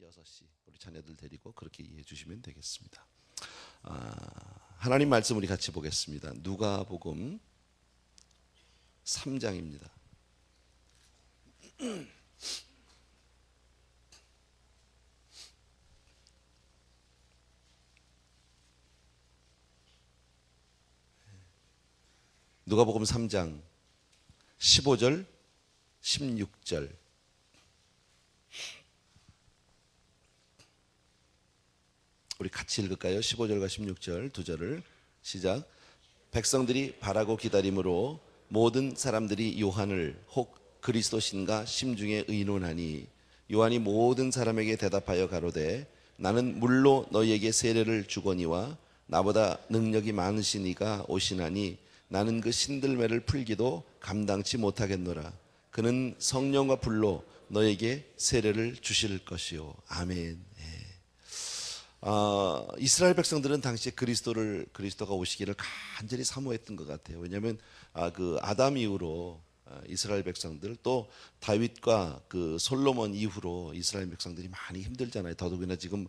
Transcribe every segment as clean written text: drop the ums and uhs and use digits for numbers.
6시 우리 자녀들 데리고 그렇게 이해해 주시면 되겠습니다. 하나님 말씀 우리 같이 보겠습니다. 누가복음 3장입니다. 누가복음 3장 15절 16절 우리 같이 읽을까요? 15절과 16절 두 절을 시작. 백성들이 바라고 기다림으로 모든 사람들이 요한을 혹 그리스도신가 심중에 의논하니 요한이 모든 사람에게 대답하여 가로되 나는 물로 너희에게 세례를 주거니와 나보다 능력이 많으신 이가 오시나니 나는 그 신들매를 풀기도 감당치 못하겠노라. 그는 성령과 불로 너에게 세례를 주실 것이요. 아멘. 이스라엘 백성들은 당시에 그리스도가 오시기를 간절히 사모했던 것 같아요. 왜냐하면 그 아담 이후로 이스라엘 백성들 또 다윗과 그 솔로몬 이후로 이스라엘 백성들이 많이 힘들잖아요. 더더욱이나 지금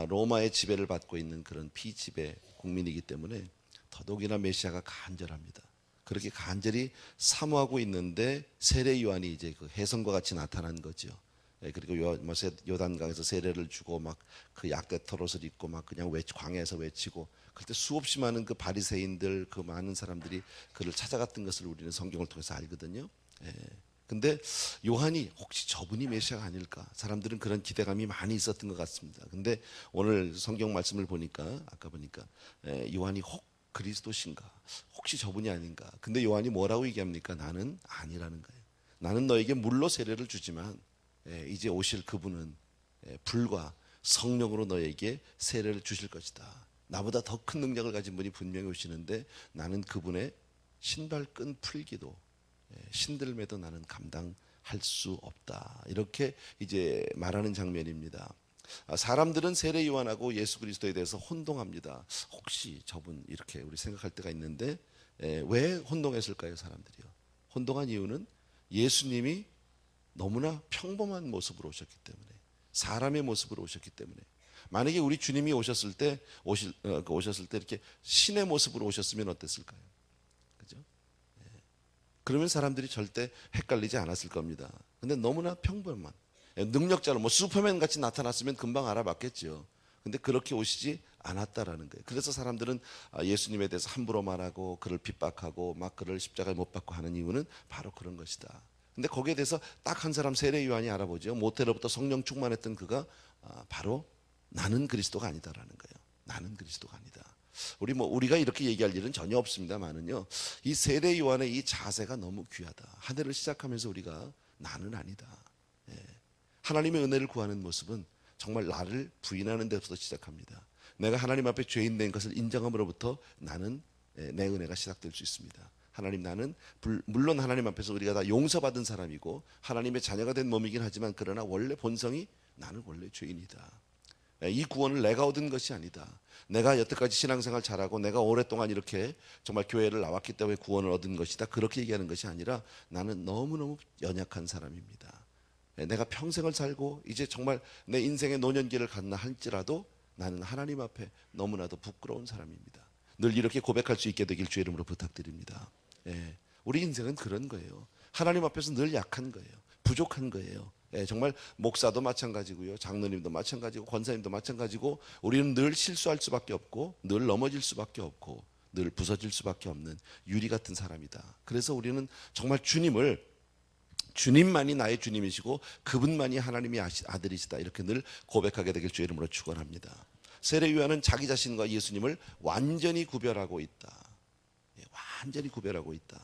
로마의 지배를 받고 있는 그런 피지배 국민이기 때문에 더더욱이나 메시아가 간절합니다. 그렇게 간절히 사모하고 있는데 세례 요한이 이제 그 혜성과 같이 나타난 거죠. 그리고 요단강에서 세례를 주고 막 그 약대 털옷을 입고 막 그냥 광야에서 외치고 그때 수없이 많은 그 바리새인들 그 많은 사람들이 그를 찾아갔던 것을 우리는 성경을 통해서 알거든요. 근데 요한이 혹시 저분이 메시아가 아닐까? 사람들은 그런 기대감이 많이 있었던 것 같습니다. 근데 오늘 성경 말씀을 보니까 아까 보니까 요한이 혹 그리스도신가? 혹시 저분이 아닌가? 근데 요한이 뭐라고 얘기합니까? 나는 아니라는 거예요. 나는 너에게 물로 세례를 주지만 이제 오실 그분은 불과 성령으로 너에게 세례를 주실 것이다. 나보다 더 큰 능력을 가진 분이 분명히 오시는데 나는 그분의 신발끈 풀기도 신들매도 나는 감당할 수 없다. 이렇게 이제 말하는 장면입니다. 사람들은 세례 요한하고 예수 그리스도에 대해서 혼동합니다. 혹시 저분 이렇게 우리 생각할 때가 있는데 왜 혼동했을까요? 사람들이요. 혼동한 이유는 예수님이 너무나 평범한 모습으로 오셨기 때문에 사람의 모습으로 오셨기 때문에 만약에 우리 주님이 오셨을 때 이렇게 신의 모습으로 오셨으면 어땠을까요? 그죠? 그러면 사람들이 절대 헷갈리지 않았을 겁니다. 근데 너무나 평범한 능력자로 뭐 슈퍼맨 같이 나타났으면 금방 알아봤겠죠. 근데 그렇게 오시지 않았다라는 거예요. 그래서 사람들은 예수님에 대해서 함부로 말하고 그를 핍박하고 막 그를 십자가에 못 박고 하는 이유는 바로 그런 것이다. 근데 거기에 대해서 딱 한 사람 세례 요한이 알아보죠. 모태로부터 성령 충만했던 그가 바로 나는 그리스도가 아니다라는 거예요. 나는 그리스도가 아니다. 우리가 이렇게 얘기할 일은 전혀 없습니다만은요. 이 세례 요한의 이 자세가 너무 귀하다. 한 해를 시작하면서 우리가 나는 아니다. 하나님의 은혜를 구하는 모습은 정말 나를 부인하는 데부터 시작합니다. 내가 하나님 앞에 죄인 된 것을 인정함으로부터 나는 내 은혜가 시작될 수 있습니다. 하나님 나는 물론 하나님 앞에서 우리가 다 용서받은 사람이고 하나님의 자녀가 된 몸이긴 하지만 그러나 원래 본성이 나는 원래 죄인이다. 이 구원을 내가 얻은 것이 아니다. 내가 여태까지 신앙생활 잘하고 내가 오랫동안 이렇게 정말 교회를 나왔기 때문에 구원을 얻은 것이다. 그렇게 얘기하는 것이 아니라 나는 너무너무 연약한 사람입니다. 내가 평생을 살고 이제 정말 내 인생의 노년기를 갔나 할지라도 나는 하나님 앞에 너무나도 부끄러운 사람입니다. 늘 이렇게 고백할 수 있게 되길 주의 이름으로 부탁드립니다. 우리 인생은 그런 거예요. 하나님 앞에서 늘 약한 거예요. 부족한 거예요. 정말 목사도 마찬가지고요. 장로님도 마찬가지고 권사님도 마찬가지고 우리는 늘 실수할 수밖에 없고 늘 넘어질 수밖에 없고 늘 부서질 수밖에 없는 유리 같은 사람이다. 그래서 우리는 정말 주님만이 나의 주님이시고 그분만이 하나님의 아들이시다. 이렇게 늘 고백하게 되길 주의 이름으로 축원합니다. 세례 요한은 자기 자신과 예수님을 완전히 구별하고 있다. 완전히 구별하고 있다.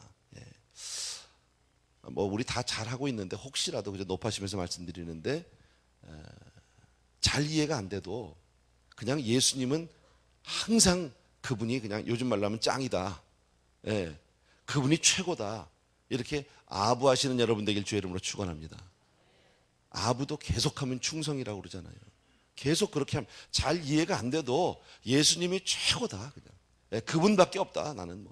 우리 다 잘하고 있는데 혹시라도 그저 높아지면서 말씀드리는데 잘 이해가 안 돼도 그냥 예수님은 항상 그분이 그냥 요즘 말로 하면 짱이다. 그분이 최고다. 이렇게 아부하시는 여러분 되길 주의 이름으로 축원합니다. 아부도 계속하면 충성이라고 그러잖아요. 계속 그렇게 하면 잘 이해가 안 돼도 예수님이 최고다. 그냥 그분밖에 없다. 나는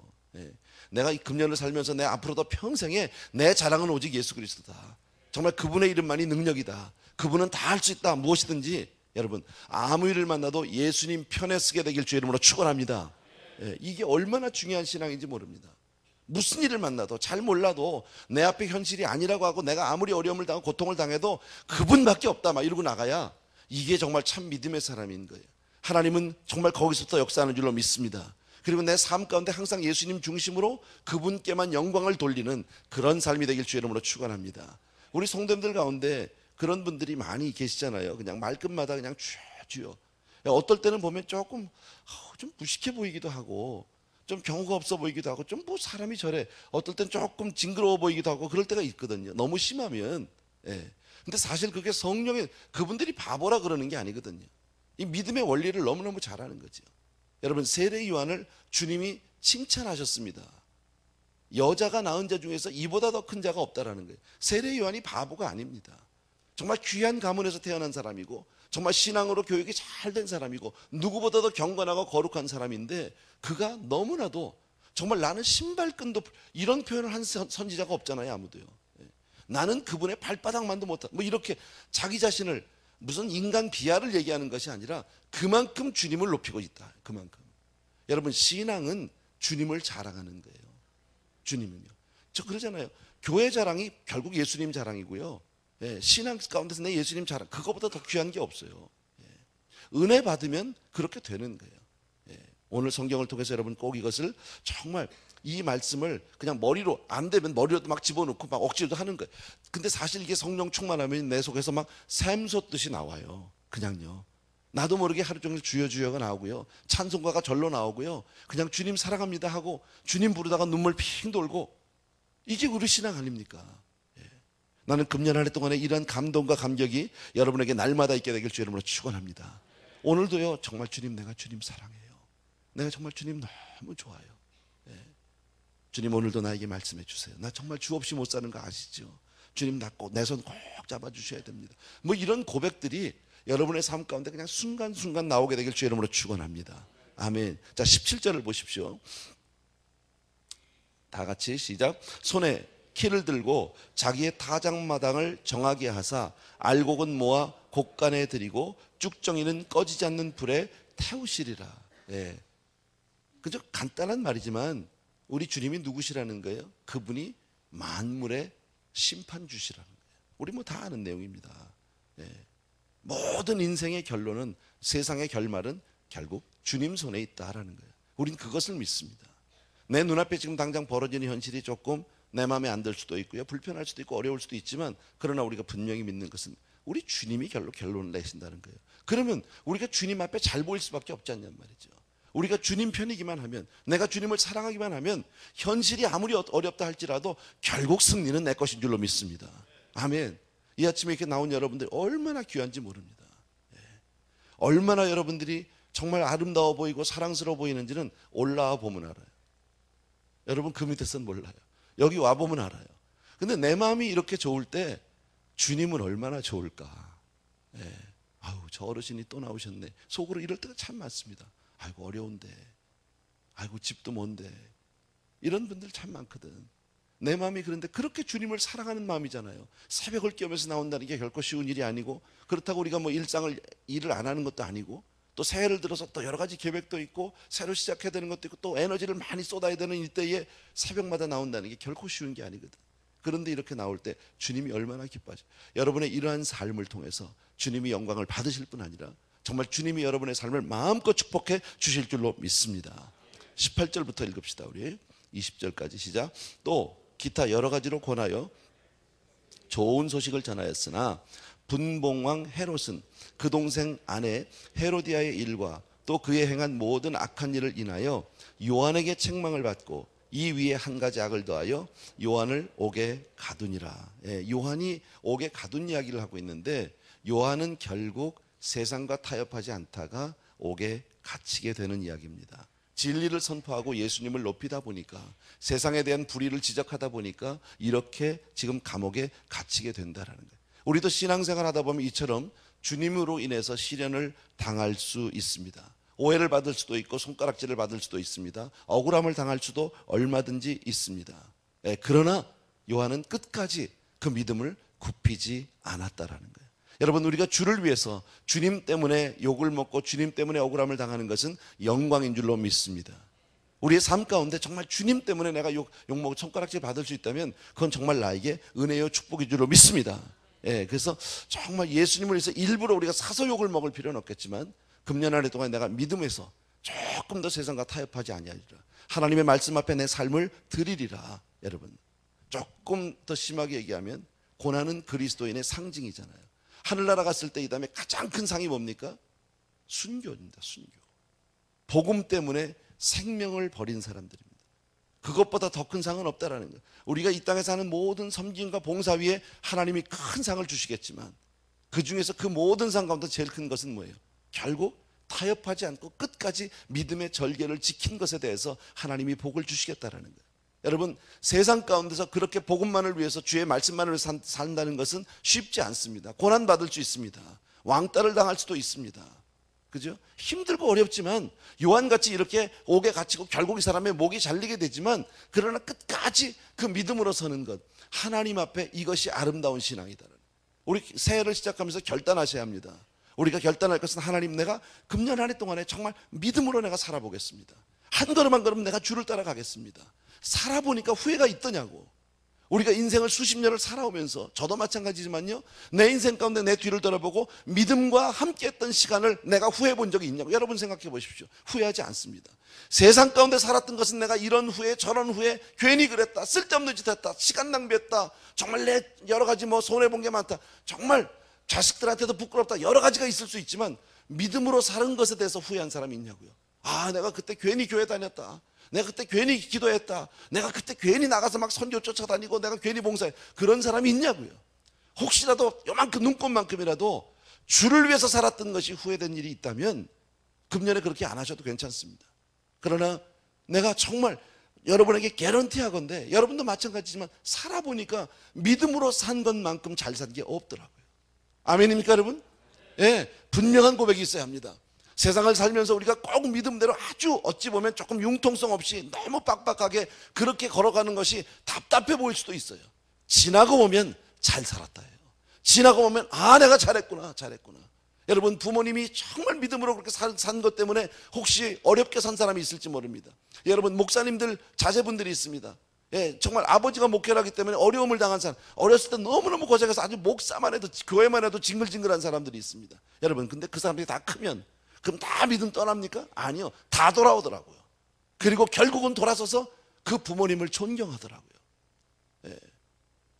내가 이 금년을 살면서 내 앞으로도 평생에 내 자랑은 오직 예수 그리스도다. 정말 그분의 이름만이 능력이다. 그분은 다 할 수 있다. 무엇이든지. 여러분, 아무 일을 만나도 예수님 편에 쓰게 되길 주의 이름으로 축원합니다. 이게 얼마나 중요한 신앙인지 모릅니다. 무슨 일을 만나도 잘 몰라도 내 앞에 현실이 아니라고 하고 내가 아무리 어려움을 당하고 고통을 당해도 그분밖에 없다 막 이러고 나가야 이게 정말 참 믿음의 사람인 거예요. 하나님은 정말 거기서부터 역사하는 줄로 믿습니다. 그리고 내 삶 가운데 항상 예수님 중심으로 그분께만 영광을 돌리는 그런 삶이 되길 주의 이름으로 축원합니다. 우리 성도님들 가운데 그런 분들이 많이 계시잖아요. 그냥 말끝마다 그냥 주여. 어떨 때는 보면 조금 좀 무식해 보이기도 하고 좀 경우가 없어 보이기도 하고 좀 뭐 사람이 저래. 어떨 땐 조금 징그러워 보이기도 하고 그럴 때가 있거든요. 너무 심하면. 근데 사실 그게 성령의 그분들이 바보라 그러는 게 아니거든요. 이 믿음의 원리를 너무너무 잘하는 거죠. 여러분, 세례 요한을 주님이 칭찬하셨습니다. 여자가 낳은 자 중에서 이보다 더 큰 자가 없다라는 거예요. 세례 요한이 바보가 아닙니다. 정말 귀한 가문에서 태어난 사람이고 정말 신앙으로 교육이 잘 된 사람이고 누구보다도 경건하고 거룩한 사람인데 그가 너무나도 정말 나는 신발끈도 이런 표현을 한 선지자가 없잖아요. 아무도요. 나는 그분의 발바닥만도 못한 뭐 이렇게 자기 자신을 무슨 인간 비하를 얘기하는 것이 아니라 그만큼 주님을 높이고 있다. 그만큼. 여러분, 신앙은 주님을 자랑하는 거예요. 주님은요. 저 그러잖아요. 교회 자랑이 결국 예수님 자랑이고요. 신앙 가운데서 내 예수님 자랑, 그거보다 더 귀한 게 없어요. 은혜 받으면 그렇게 되는 거예요. 오늘 성경을 통해서 여러분 꼭 이것을 정말 이 말씀을 그냥 머리로 안 되면 머리로도 막 집어넣고 막 억지로도 하는 거예요. 근데 사실 이게 성령 충만하면 내 속에서 막 샘솟듯이 나와요. 그냥요. 나도 모르게 하루 종일 주여 주여가 나오고요. 찬송가가 절로 나오고요. 그냥 주님 사랑합니다 하고 주님 부르다가 눈물 핑 돌고 이게 우리 신앙 아닙니까? 나는 금년 한 해 동안에 이러한 감동과 감격이 여러분에게 날마다 있게 되길 주의 이름으로 축원합니다. 오늘도요, 정말 주님, 내가 주님 사랑해요. 내가 정말 주님 너무 좋아요. 주님, 오늘도 나에게 말씀해 주세요. 나 정말 주 없이 못 사는 거 아시죠? 주님, 나 꼭 내 손 꼭 잡아주셔야 됩니다. 뭐 이런 고백들이 여러분의 삶 가운데 그냥 순간순간 나오게 되길 주의 이름으로 축원합니다. 아멘. 자, 17절을 보십시오. 다 같이 시작. 손에 키를 들고 자기의 타작마당을 정하게 하사 알곡은 모아 곡간에 들이고 쭉정이는 꺼지지 않는 불에 태우시리라. 그저 간단한 말이지만 우리 주님이 누구시라는 거예요? 그분이 만물의 심판주시라는 거예요. 우리 뭐 다 아는 내용입니다. 모든 인생의 결론은, 세상의 결말은 결국 주님 손에 있다라는 거예요. 우린 그것을 믿습니다. 내 눈앞에 지금 당장 벌어지는 현실이 조금 내 마음에 안 들 수도 있고요, 불편할 수도 있고 어려울 수도 있지만, 그러나 우리가 분명히 믿는 것은 우리 주님이 결론을 내신다는 거예요. 그러면 우리가 주님 앞에 잘 보일 수밖에 없지 않냔 말이죠. 우리가 주님 편이기만 하면, 내가 주님을 사랑하기만 하면 현실이 아무리 어렵다 할지라도 결국 승리는 내 것인 줄로 믿습니다. 아멘. 이 아침에 이렇게 나온 여러분들이 얼마나 귀한지 모릅니다. 얼마나 여러분들이 정말 아름다워 보이고 사랑스러워 보이는지는 올라와 보면 알아요. 여러분 그 밑에서는 몰라요. 여기 와 보면 알아요. 근데 내 마음이 이렇게 좋을 때 주님은 얼마나 좋을까. 아우, 저 어르신이 또 나오셨네. 속으로 이럴 때가 참 많습니다. 아이고, 어려운데, 아이고, 집도 먼데, 이런 분들 참 많거든. 내 마음이 그런데 그렇게 주님을 사랑하는 마음이잖아요. 새벽을 깨우면서 나온다는 게 결코 쉬운 일이 아니고, 그렇다고 우리가 뭐 일을 안 하는 것도 아니고, 또 새해를 들어서 또 여러 가지 계획도 있고 새로 시작해야 되는 것도 있고 또 에너지를 많이 쏟아야 되는 이때에 새벽마다 나온다는 게 결코 쉬운 게 아니거든. 그런데 이렇게 나올 때 주님이 얼마나 기뻐하죠. 여러분의 이러한 삶을 통해서 주님이 영광을 받으실 뿐 아니라 정말 주님이 여러분의 삶을 마음껏 축복해 주실 줄로 믿습니다. 18절부터 읽읍시다. 우리 20절까지 시작. 또 기타 여러 가지로 권하여 좋은 소식을 전하였으나 분봉왕 헤롯은 그 동생 아내 헤로디아의 일과 또 그의 행한 모든 악한 일을 인하여 요한에게 책망을 받고 이 위에 한 가지 악을 더하여 요한을 옥에 가두니라. 요한이 옥에 가둔 이야기를 하고 있는데, 요한은 결국 세상과 타협하지 않다가 옥에 갇히게 되는 이야기입니다. 진리를 선포하고 예수님을 높이다 보니까, 세상에 대한 불의를 지적하다 보니까 이렇게 지금 감옥에 갇히게 된다라는 거예요. 우리도 신앙생활 하다 보면 이처럼 주님으로 인해서 시련을 당할 수 있습니다. 오해를 받을 수도 있고 손가락질을 받을 수도 있습니다. 억울함을 당할 수도 얼마든지 있습니다. 그러나 요한은 끝까지 그 믿음을 굽히지 않았다라는 거예요. 여러분, 우리가 주를 위해서 주님 때문에 욕을 먹고 주님 때문에 억울함을 당하는 것은 영광인 줄로 믿습니다. 우리의 삶 가운데 정말 주님 때문에 내가 욕먹고 손가락질 받을 수 있다면 그건 정말 나에게 은혜요 축복인 줄로 믿습니다. 그래서 정말 예수님을 위해서 일부러 우리가 사서 욕을 먹을 필요는 없겠지만 금년 한 해 동안 내가 믿음에서 조금 더 세상과 타협하지 아니하리라. 하나님의 말씀 앞에 내 삶을 드리리라. 여러분, 조금 더 심하게 얘기하면 고난은 그리스도인의 상징이잖아요. 하늘나라 갔을 때 이 다음에 가장 큰 상이 뭡니까? 순교입니다. 순교. 복음 때문에 생명을 버린 사람들입니다. 그것보다 더 큰 상은 없다라는 거예요. 우리가 이 땅에 사는 모든 섬김과 봉사 위에 하나님이 큰 상을 주시겠지만 그 중에서 그 모든 상 가운데 제일 큰 것은 뭐예요? 결국 타협하지 않고 끝까지 믿음의 절개를 지킨 것에 대해서 하나님이 복을 주시겠다라는 거예요. 여러분, 세상 가운데서 그렇게 복음만을 위해서 주의 말씀만을 위해서 산다는 것은 쉽지 않습니다. 고난받을 수 있습니다. 왕따를 당할 수도 있습니다. 그죠? 힘들고 어렵지만 요한같이 이렇게 옥에 갇히고 결국 이 사람의 목이 잘리게 되지만 그러나 끝까지 그 믿음으로 서는 것, 하나님 앞에 이것이 아름다운 신앙이다. 우리 새해를 시작하면서 결단하셔야 합니다. 우리가 결단할 것은 하나님, 내가 금년 한 해 동안에 정말 믿음으로 내가 살아보겠습니다. 한 걸음 한 걸음 내가 주를 따라가겠습니다. 살아보니까 후회가 있더냐고. 우리가 인생을 수십 년을 살아오면서 저도 마찬가지지만요, 내 인생 가운데 내 뒤를 돌아보고 믿음과 함께했던 시간을 내가 후회해 본 적이 있냐고. 여러분 생각해 보십시오. 후회하지 않습니다. 세상 가운데 살았던 것은 내가 이런 후회 저런 후회, 괜히 그랬다, 쓸데없는 짓 했다, 시간 낭비했다, 정말 내 여러 가지 손해본 게 많다, 정말 자식들한테도 부끄럽다, 여러 가지가 있을 수 있지만 믿음으로 사는 것에 대해서 후회한 사람이 있냐고요. 아, 내가 그때 괜히 교회 다녔다, 내가 그때 괜히 기도했다, 내가 그때 괜히 나가서 막 선교 쫓아다니고 내가 괜히 봉사해, 그런 사람이 있냐고요. 혹시라도 요만큼 눈꼽만큼이라도 주를 위해서 살았던 것이 후회된 일이 있다면 금년에 그렇게 안 하셔도 괜찮습니다. 그러나 내가 정말 여러분에게 개런티하건대, 여러분도 마찬가지지만 살아보니까 믿음으로 산 것만큼 잘 산 게 없더라고요. 아멘입니까 여러분? 분명한 고백이 있어야 합니다. 세상을 살면서 우리가 꼭 믿음대로 아주 어찌 보면 조금 융통성 없이 너무 빡빡하게 그렇게 걸어가는 것이 답답해 보일 수도 있어요. 지나고 보면 잘 살았다 해요. 지나고 보면 아, 내가 잘했구나. 여러분, 부모님이 정말 믿음으로 그렇게 산 것 때문에 혹시 어렵게 산 사람이 있을지 모릅니다. 여러분, 목사님들 자제분들이 있습니다. 정말 아버지가 목회를 하기 때문에 어려움을 당한 사람, 어렸을 때 너무너무 고생해서 아주 목사만 해도 교회만 해도 징글징글한 사람들이 있습니다. 여러분, 근데 그 사람들이 다 크면 그럼 다 믿음 떠납니까? 아니요, 다 돌아오더라고요. 그리고 결국은 돌아서서 그 부모님을 존경하더라고요.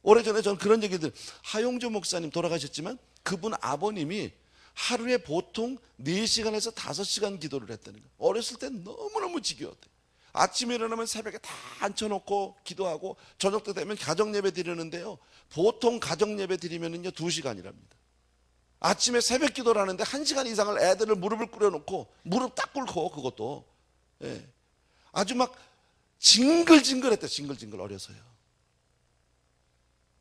오래전에 저는 그런 얘기들, 하용조 목사님 돌아가셨지만 그분 아버님이 하루에 보통 4시간에서 5시간 기도를 했다는 거예요. 어렸을 때 너무너무 지겨웠대요. 아침에 일어나면 새벽에 다 앉혀놓고 기도하고 저녁 때 되면 가정예배 드리는데요, 보통 가정예배 드리면은요 2시간이랍니다. 아침에 새벽 기도를 하는데 1시간 이상을 애들을 무릎을 꿇어놓고 무릎 딱 꿇고, 그것도 아주 막 징글징글했대. 징글징글 어려서요.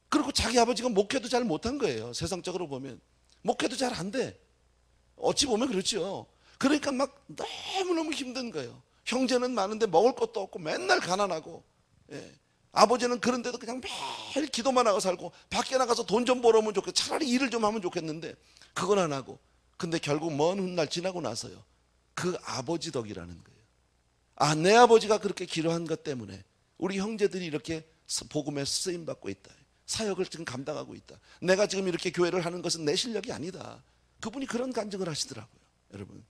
그리고 자기 아버지가 목회도 잘 못한 거예요. 세상적으로 보면 목회도 잘 안 돼. 어찌 보면 그렇죠. 그러니까 막 너무너무 힘든 거예요. 형제는 많은데 먹을 것도 없고 맨날 가난하고, 아버지는 그런데도 그냥 매일 기도만 하고 살고 밖에 나가서 돈 좀 벌어오면 좋겠고 차라리 일을 좀 하면 좋겠는데 그건 안 하고, 근데 결국 먼 훗날 지나고 나서요, 그 아버지 덕이라는 거예요. 아, 내 아버지가 그렇게 기도한 것 때문에 우리 형제들이 이렇게 복음에 쓰임받고 있다, 사역을 지금 감당하고 있다, 내가 지금 이렇게 교회를 하는 것은 내 실력이 아니다. 그분이 그런 간증을 하시더라고요. 여러분,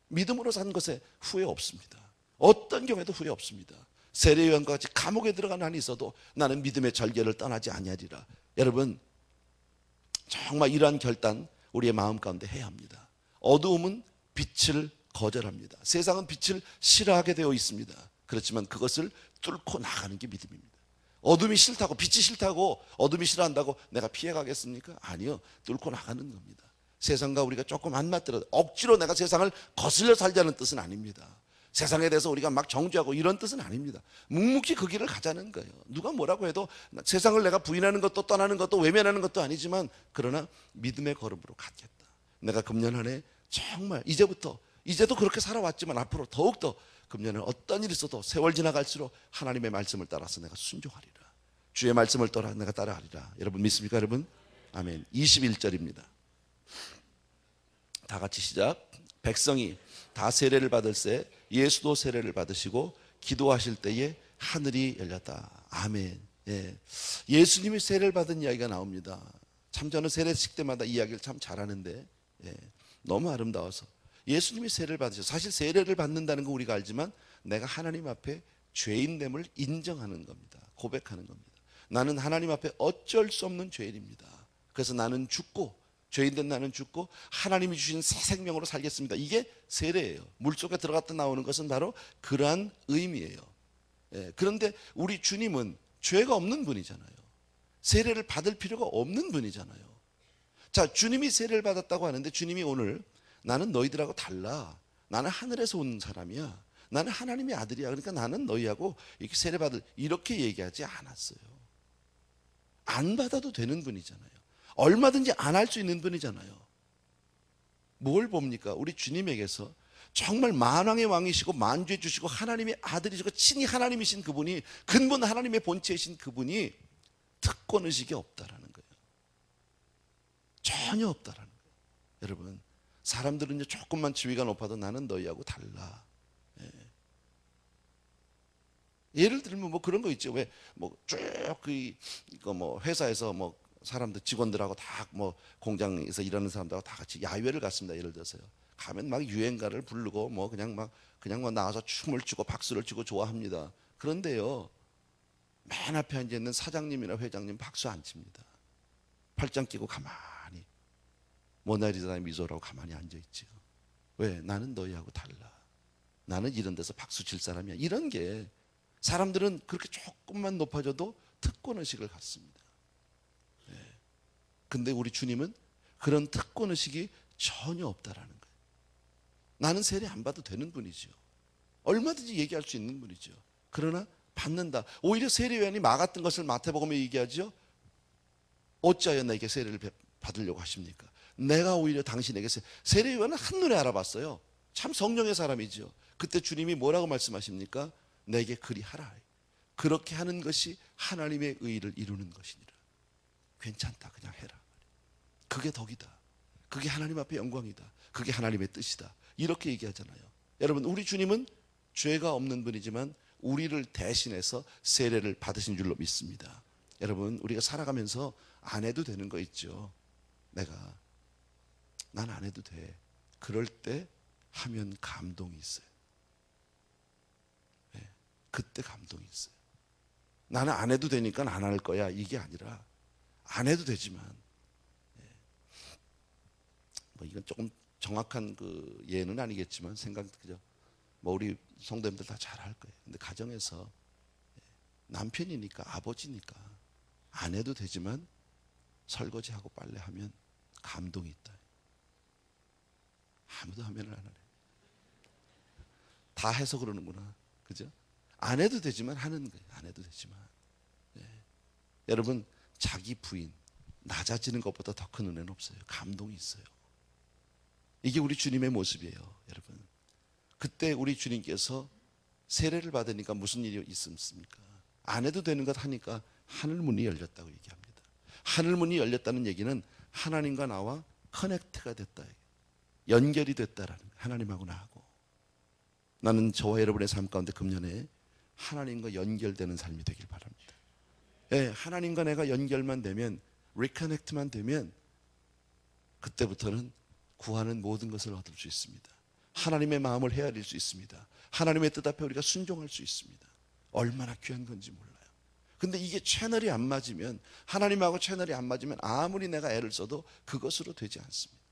믿음으로 산 것에 후회 없습니다. 어떤 경우에도 후회 없습니다. 세례요한과 같이 감옥에 들어간 한이 있어도 나는 믿음의 절개를 떠나지 아니하리라. 여러분, 정말 이러한 결단 우리의 마음 가운데 해야 합니다. 어두움은 빛을 거절합니다. 세상은 빛을 싫어하게 되어 있습니다. 그렇지만 그것을 뚫고 나가는 게 믿음입니다. 어둠이 싫다고, 빛이 싫다고, 어둠이 싫어한다고 내가 피해가겠습니까? 아니요, 뚫고 나가는 겁니다. 세상과 우리가 조금 안 맞더라도 억지로 내가 세상을 거슬려 살자는 뜻은 아닙니다. 세상에 대해서 우리가 막 정죄하고 이런 뜻은 아닙니다. 묵묵히 그 길을 가자는 거예요. 누가 뭐라고 해도 세상을 내가 부인하는 것도 떠나는 것도 외면하는 것도 아니지만, 그러나 믿음의 걸음으로 가겠다. 내가 금년 한 해 정말 이제도 그렇게 살아왔지만 앞으로 더욱더 금년에 어떤 일이 있어도 세월 지나갈수록 하나님의 말씀을 따라서 내가 순종하리라. 주의 말씀을 따라 내가 따라하리라. 여러분 믿습니까 여러분? 아멘. 21절입니다. 다 같이 시작. 백성이 다 세례를 받을새 예수도 세례를 받으시고 기도하실 때에 하늘이 열렸다. 아멘. 예. 예수님이 세례를 받은 이야기가 나옵니다. 참 저는 세례식 때마다 이야기를 참 잘하는데 너무 아름다워서 예수님이 세례를 받으셔서 사실 세례를 받는다는 거 우리가 알지만 내가 하나님 앞에 죄인됨을 인정하는 겁니다. 고백하는 겁니다. 나는 하나님 앞에 어쩔 수 없는 죄인입니다. 그래서 나는 죽고 죄인된 나는 죽고 하나님이 주신 새 생명으로 살겠습니다. 이게 세례예요. 물속에 들어갔다 나오는 것은 바로 그러한 의미예요. 그런데 우리 주님은 죄가 없는 분이잖아요. 세례를 받을 필요가 없는 분이잖아요. 자, 주님이 세례를 받았다고 하는데 주님이 오늘 나는 너희들하고 달라. 나는 하늘에서 온 사람이야. 나는 하나님의 아들이야. 그러니까 나는 너희하고 이렇게 세례 받을 이렇게 얘기하지 않았어요. 안 받아도 되는 분이잖아요. 얼마든지 안 할 수 있는 분이잖아요. 뭘 봅니까? 우리 주님에게서 정말 만왕의 왕이시고 만주해 주시고 하나님의 아들이시고 친히 하나님이신 그분이 근본 하나님의 본체이신 그분이 특권의식이 없다라는 거예요. 전혀 없다라는 거예요. 여러분, 사람들은 이제 조금만 지위가 높아도 나는 너희하고 달라. 예를 들면 뭐 그런 거 있죠. 왜 뭐 쭉 이거 뭐 회사에서 뭐 사람들 직원들하고 다 뭐 공장에서 일하는 사람들하고 다 같이 야외를 갔습니다. 예를 들어서요. 가면 막 유행가를 부르고 뭐 그냥 나와서 춤을 추고 박수를 치고 좋아합니다. 그런데요, 맨 앞에 앉아 있는 사장님이나 회장님 박수 안 칩니다. 팔짱 끼고 가만히 모나리자의 미소라고 가만히 앉아 있죠. 왜? 나는 너희하고 달라. 나는 이런 데서 박수 칠 사람이야. 이런 게 사람들은 그렇게 조금만 높아져도 특권의식을 갖습니다. 근데 우리 주님은 그런 특권의식이 전혀 없다라는 거예요. 나는 세례 안 받아도 되는 분이죠. 얼마든지 얘기할 수 있는 분이죠. 그러나 받는다. 오히려 세례요한이 막았던 것을 마태복음에 얘기하죠. 어찌하여 나에게 세례를 받으려고 하십니까? 내가 오히려 당신에게 세례요한은 한눈에 알아봤어요. 참 성령의 사람이죠. 그때 주님이 뭐라고 말씀하십니까? 내게 그리하라. 그렇게 하는 것이 하나님의 의를 이루는 것이니라. 괜찮다. 그냥 해라. 그게 덕이다. 그게 하나님 앞에 영광이다. 그게 하나님의 뜻이다. 이렇게 얘기하잖아요. 여러분, 우리 주님은 죄가 없는 분이지만 우리를 대신해서 세례를 받으신 줄로 믿습니다. 여러분, 우리가 살아가면서 안 해도 되는 거 있죠. 난 안 해도 돼. 그럴 때 하면 감동이 있어요. 그때 감동이 있어요. 나는 안 해도 되니까 안 할 거야. 이게 아니라 안 해도 되지만 뭐 이건 조금 정확한 그 예는 아니겠지만 그죠? 뭐 우리 성도님들 다 잘 할 거예요. 근데 가정에서 남편이니까 아버지니까 안 해도 되지만 설거지하고 빨래하면 감동이 있다. 아무도 하면을 안 하네. 다 해서 그러는구나. 그죠? 안 해도 되지만 하는 거예요. 안 해도 되지만. 여러분, 자기 부인 낮아지는 것보다 더 큰 은혜는 없어요. 감동이 있어요. 이게 우리 주님의 모습이에요. 여러분, 그때 우리 주님께서 세례를 받으니까 무슨 일이 있습니까? 안 해도 되는 것 하니까 하늘문이 열렸다고 얘기합니다. 하늘문이 열렸다는 얘기는 하나님과 나와 커넥트가 됐다, 연결이 됐다라는 거예요. 하나님하고 나하고. 나는 저와 여러분의 삶 가운데 금년에 하나님과 연결되는 삶이 되길 바랍니다. 하나님과 내가 연결만 되면, 리커넥트만 되면 그때부터는 구하는 모든 것을 얻을 수 있습니다. 하나님의 마음을 헤아릴 수 있습니다. 하나님의 뜻 앞에 우리가 순종할 수 있습니다. 얼마나 귀한 건지 몰라요. 근데 이게 채널이 안 맞으면, 하나님하고 채널이 안 맞으면 아무리 내가 애를 써도 그것으로 되지 않습니다.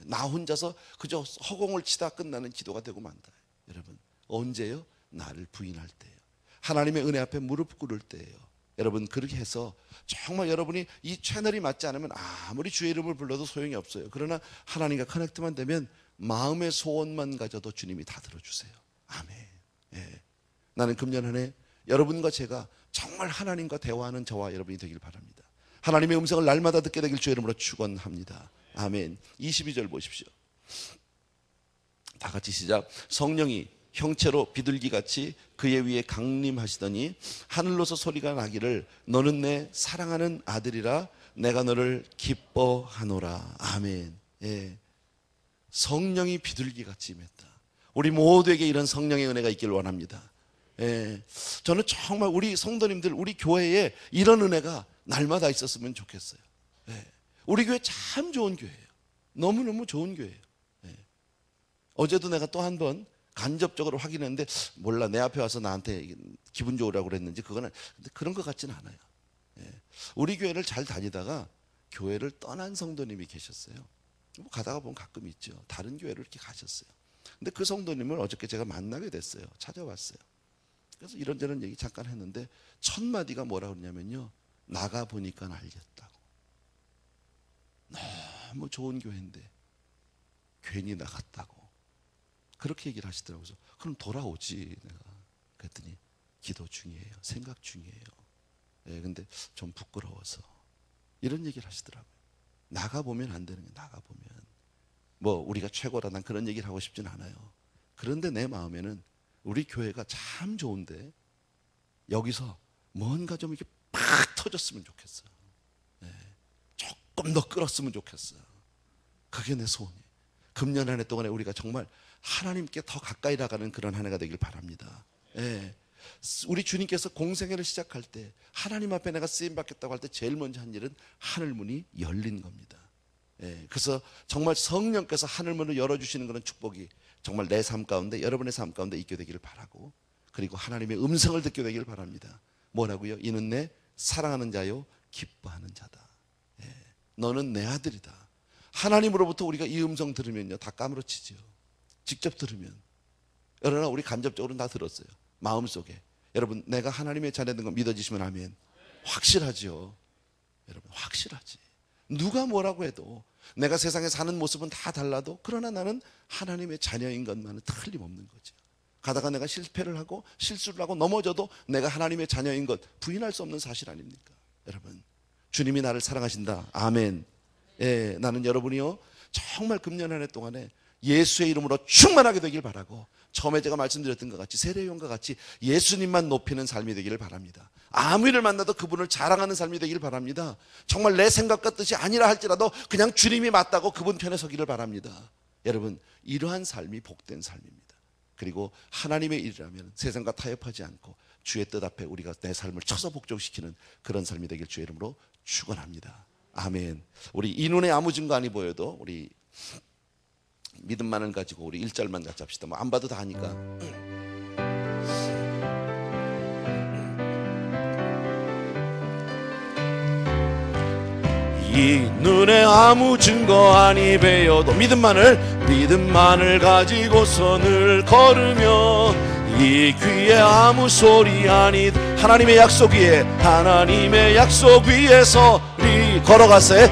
나 혼자서 그저 허공을 치다 끝나는 기도가 되고 만다. 여러분, 언제요? 나를 부인할 때예요. 하나님의 은혜 앞에 무릎 꿇을 때예요. 여러분, 그렇게 해서 정말 여러분이 이 채널이 맞지 않으면 아무리 주의 이름을 불러도 소용이 없어요. 그러나 하나님과 커넥트만 되면 마음의 소원만 가져도 주님이 다 들어주세요. 아멘. 나는 금년 한 해 여러분과 제가 정말 하나님과 대화하는 저와 여러분이 되길 바랍니다. 하나님의 음성을 날마다 듣게 되길 주의 이름으로 축원합니다. 아멘. 22절 보십시오. 다 같이 시작. 성령이 형체로 비둘기같이 그의 위에 강림하시더니 하늘로서 소리가 나기를 너는 내 사랑하는 아들이라 내가 너를 기뻐하노라. 아멘. 예. 성령이 비둘기같이 임했다. 우리 모두에게 이런 성령의 은혜가 있길 원합니다. 예. 저는 정말 우리 성도님들, 우리 교회에 이런 은혜가 날마다 있었으면 좋겠어요. 예. 우리 교회 참 좋은 교회예요. 너무너무 좋은 교회예요. 예. 어제도 내가 또 한 번 간접적으로 확인했는데, 몰라, 내 앞에 와서 나한테 기분 좋으라고 그랬는지 그거는, 근데 그런 것 같지는 않아요. 예. 우리 교회를 잘 다니다가 교회를 떠난 성도님이 계셨어요. 뭐 가다가 보면 가끔 있죠. 다른 교회를 이렇게 가셨어요. 근데 그 성도님을 어저께 제가 만나게 됐어요. 찾아왔어요. 그래서 이런저런 얘기 잠깐 했는데 첫 마디가 뭐라 그러냐면요, 나가보니까 알겠다고. 너무 좋은 교회인데 괜히 나갔다고 그렇게 얘기를 하시더라고요. 그래서 그럼 돌아오지 내가. 그랬더니 기도 중이에요. 생각 중이에요. 예, 근데 좀 부끄러워서 이런 얘기를 하시더라고요. 나가보면 안 되는 거예요. 나가보면 뭐 우리가 최고라, 난 그런 얘기를 하고 싶진 않아요. 그런데 내 마음에는 우리 교회가 참 좋은데 여기서 뭔가 좀 이렇게 팍 터졌으면 좋겠어요. 예, 조금 더 끌었으면 좋겠어요. 그게 내 소원이에요. 금년 한 해 동안에 우리가 정말 하나님께 더 가까이 나가는 그런 한 해가 되길 바랍니다. 예. 우리 주님께서 공생애를 시작할 때, 하나님 앞에 내가 쓰임받겠다고 할 때 제일 먼저 한 일은 하늘문이 열린 겁니다. 예. 그래서 정말 성령께서 하늘문을 열어주시는 그런 축복이 정말 내 삶 가운데, 여러분의 삶 가운데 있게 되기를 바라고, 그리고 하나님의 음성을 듣게 되기를 바랍니다. 뭐라고요? 이는 내 사랑하는 자요 기뻐하는 자다. 예. 너는 내 아들이다. 하나님으로부터 우리가 이 음성 들으면요 다 까무러치죠. 직접 들으면. 그러나 우리 간접적으로는 다 들었어요. 마음속에. 여러분, 내가 하나님의 자녀된 거 믿어지시면 아멘. 확실하죠. 여러분, 확실하지. 누가 뭐라고 해도, 내가 세상에 사는 모습은 다 달라도, 그러나 나는 하나님의 자녀인 것만은 틀림없는 거죠. 가다가 내가 실패를 하고 실수를 하고 넘어져도 내가 하나님의 자녀인 것 부인할 수 없는 사실 아닙니까? 여러분, 주님이 나를 사랑하신다. 아멘. 예, 나는 여러분이요 정말 금년 한 해 동안에 예수의 이름으로 충만하게 되길 바라고, 처음에 제가 말씀드렸던 것 같이 세례요한과 같이 예수님만 높이는 삶이 되기를 바랍니다. 아무 일을 만나도 그분을 자랑하는 삶이 되기를 바랍니다. 정말 내 생각과 뜻이 아니라 할지라도 그냥 주님이 맞다고 그분 편에 서기를 바랍니다. 여러분, 이러한 삶이 복된 삶입니다. 그리고 하나님의 일이라면 세상과 타협하지 않고 주의 뜻 앞에 우리가 내 삶을 쳐서 복종시키는 그런 삶이 되길 주의 이름으로 축원합니다. 아멘. 우리 이 눈에 아무 증거 아니 보여도 우리 믿음만을 가지고 우리 1절만 같이 합시다. 뭐 안 봐도 다 하니까. 이 눈에 아무 증거 아니 배어도 믿음만을 가지고서 늘 걸으며, 이 귀에 아무 소리 아니 하나님의 약속 위에서 걸어가세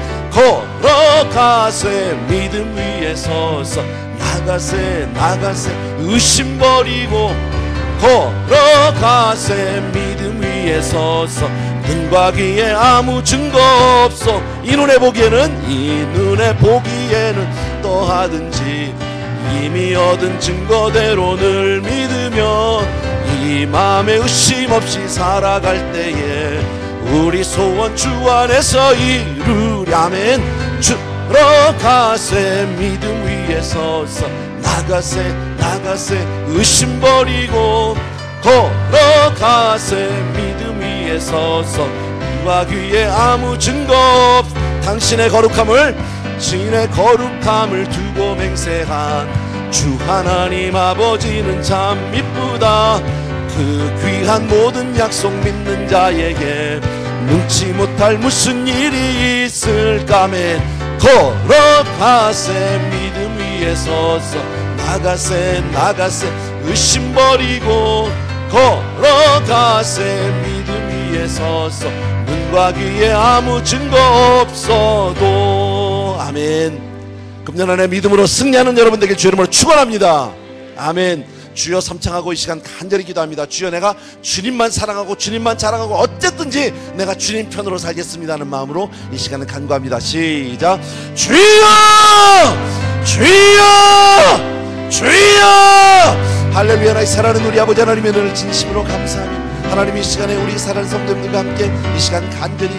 믿음 위에 서서 나가세 의심 버리고 걸어가세 믿음 위에 서서 눈과 귀에 아무 증거 없어. 이 눈에 보기에는 또 하든지 이미 얻은 증거대로 늘 믿으며, 이 마음에 의심 없이 살아갈 때에 우리 소원 주 안에서 이루랴면, 들어가세 믿음 위에 서서 나가세 의심 버리고 걸어가세 믿음 위에 서서 눈과 귀에 아무 증거 없. 당신의 거룩함을 두고 맹세한 주 하나님 아버지는 참 이쁘다. 그 귀한 모든 약속 믿는 자에게 능치 못할 무슨 일이 있을까매, 걸어가세 믿음 위에 서서 나가세 의심 버리고 걸어가세 믿음 위에 서서 눈과 귀에 아무 증거 없어도. 아멘. 금년 안에 믿음으로 승리하는 여러분 되길 주의 이름으로 축원합니다. 아멘. 주여 삼창하고 이 시간 간절히 기도합니다. 주여, 내가 주님만 사랑하고 주님만 자랑하고 어쨌든지 내가 주님 편으로 살겠습니다 하는 마음으로 이 시간을 간구합니다. 시작. 주여 할렐루야. 나의 사랑하는 우리 아버지 하나님의 은혜를 진심으로 감사하며, 하나님 이 시간에 우리 사랑하는 성도님들과 함께 이 시간 간절히